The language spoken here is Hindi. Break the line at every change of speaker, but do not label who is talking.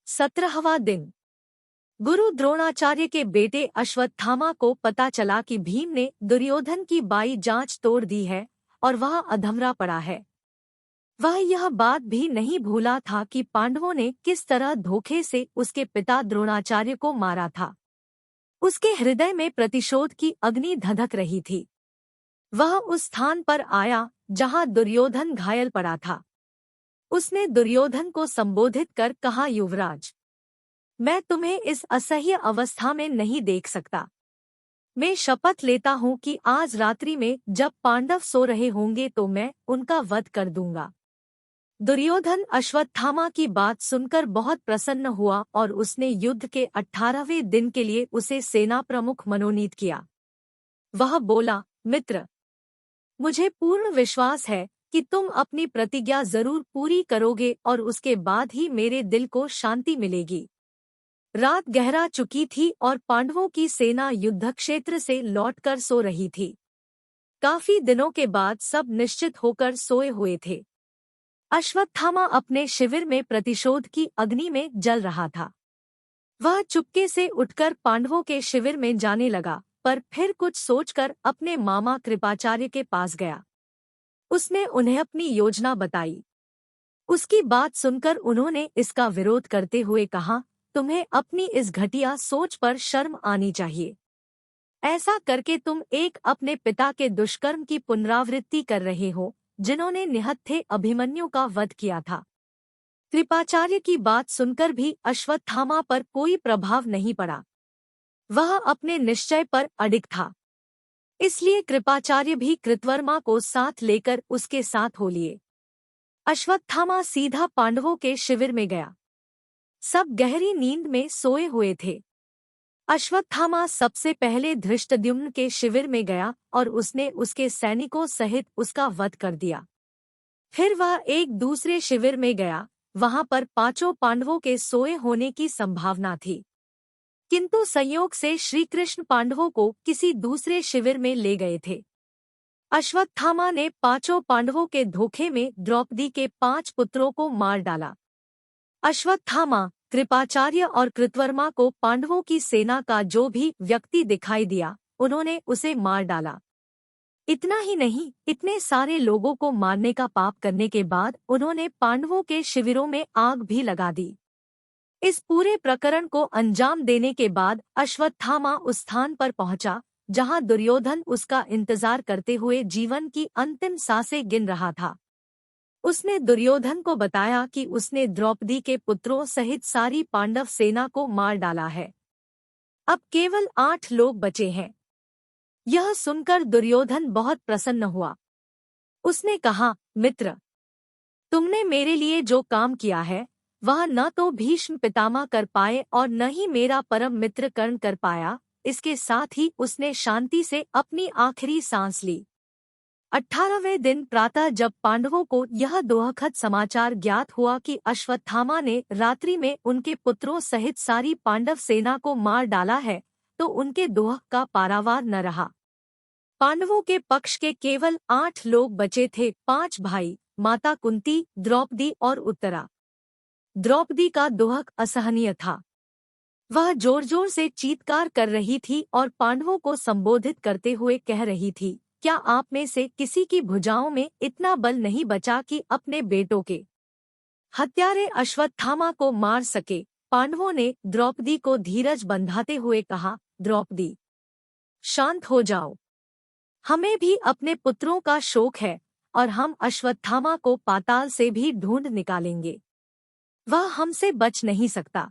17वां दिन। गुरु द्रोणाचार्य के बेटे अश्वत्थामा को पता चला कि भीम ने दुर्योधन की बाई जांच तोड़ दी है और वह अधमरा पड़ा है। वह यह बात भी नहीं भूला था कि पांडवों ने किस तरह धोखे से उसके पिता द्रोणाचार्य को मारा था। उसके हृदय में प्रतिशोध की अग्नि धधक रही थी। वह उस स्थान पर आया जहां दुर्योधन घायल पड़ा था। उसने दुर्योधन को संबोधित कर कहा, युवराज, मैं तुम्हें इस असह्य अवस्था में नहीं देख सकता। मैं शपथ लेता हूँ कि आज रात्रि में जब पांडव सो रहे होंगे तो मैं उनका वध कर दूंगा। दुर्योधन अश्वत्थामा की बात सुनकर बहुत प्रसन्न हुआ और उसने युद्ध के 18वें दिन के लिए उसे सेना प्रमुख मनोनीत किया। वह बोला, मित्र, मुझे पूर्ण विश्वास है कि तुम अपनी प्रतिज्ञा जरूर पूरी करोगे और उसके बाद ही मेरे दिल को शांति मिलेगी। रात गहरा चुकी थी और पांडवों की सेना युद्धक्षेत्र से लौटकर सो रही थी। काफी दिनों के बाद सब निश्चित होकर सोए हुए थे। अश्वत्थामा अपने शिविर में प्रतिशोध की अग्नि में जल रहा था। वह चुपके से उठकर पांडवों के शिविर में जाने लगा, पर फिर कुछ सोचकर अपने मामा कृपाचार्य के पास गया। उसने उन्हें अपनी योजना बताई। उसकी बात सुनकर उन्होंने इसका विरोध करते हुए कहा, तुम्हें अपनी इस घटिया सोच पर शर्म आनी चाहिए। ऐसा करके तुम एक अपने पिता के दुष्कर्म की पुनरावृत्ति कर रहे हो, जिन्होंने निहत्थे अभिमन्यु का वध किया था। कृपाचार्य की बात सुनकर भी अश्वत्थामा पर कोई प्रभाव नहीं पड़ा। वह अपने निश्चय पर अडिग था। इसलिए कृपाचार्य भी कृतवर्मा को साथ लेकर उसके साथ हो लिए। अश्वत्थामा सीधा पांडवों के शिविर में गया। सब गहरी नींद में सोए हुए थे। अश्वत्थामा सबसे पहले धृष्टद्युम्न के शिविर में गया और उसने उसके सैनिकों सहित उसका वध कर दिया। फिर वह एक दूसरे शिविर में गया। वहां पर पांचों पांडवों के सोए होने की संभावना थी, किंतु संयोग से श्रीकृष्ण पांडवों को किसी दूसरे शिविर में ले गए थे। अश्वत्थामा ने पांचों पांडवों के धोखे में द्रौपदी के 5 पुत्रों को मार डाला। अश्वत्थामा, कृपाचार्य और कृतवर्मा को पांडवों की सेना का जो भी व्यक्ति दिखाई दिया, उन्होंने उसे मार डाला। इतना ही नहीं, इतने सारे लोगों को मारने का पाप करने के बाद उन्होंने पांडवों के शिविरों में आग भी लगा दी। इस पूरे प्रकरण को अंजाम देने के बाद अश्वत्थामा उस स्थान पर पहुंचा जहां दुर्योधन उसका इंतजार करते हुए जीवन की अंतिम सांसें गिन रहा था। उसने दुर्योधन को बताया कि उसने द्रौपदी के पुत्रों सहित सारी पांडव सेना को मार डाला है। अब केवल 8 लोग बचे हैं। यह सुनकर दुर्योधन बहुत प्रसन्न हुआ। उसने कहा, मित्र, तुमने मेरे लिए जो काम किया है वह न तो भीष्म पितामह कर पाए और न ही मेरा परम मित्र कर्ण कर पाया। इसके साथ ही उसने शांति से अपनी आखिरी सांस ली। 18वें दिन प्रातः जब पांडवों को यह दुखद समाचार ज्ञात हुआ कि अश्वत्थामा ने रात्रि में उनके पुत्रों सहित सारी पांडव सेना को मार डाला है, तो उनके दुख का पारावार न रहा। पांडवों के पक्ष के केवल 8 लोग बचे थे, 5 भाई, माता कुंती, द्रौपदी और उत्तरा। द्रौपदी का दुख असहनीय था। वह जोर जोर से चीत्कार कर रही थी और पांडवों को संबोधित करते हुए कह रही थी, क्या आप में से किसी की भुजाओं में इतना बल नहीं बचा कि अपने बेटों के हत्यारे अश्वत्थामा को मार सके। पांडवों ने द्रौपदी को धीरज बंधाते हुए कहा, द्रौपदी, शांत हो जाओ। हमें भी अपने पुत्रों का शोक है और हम अश्वत्थामा को पाताल से भी ढूंढ निकालेंगे। वह हमसे बच नहीं सकता।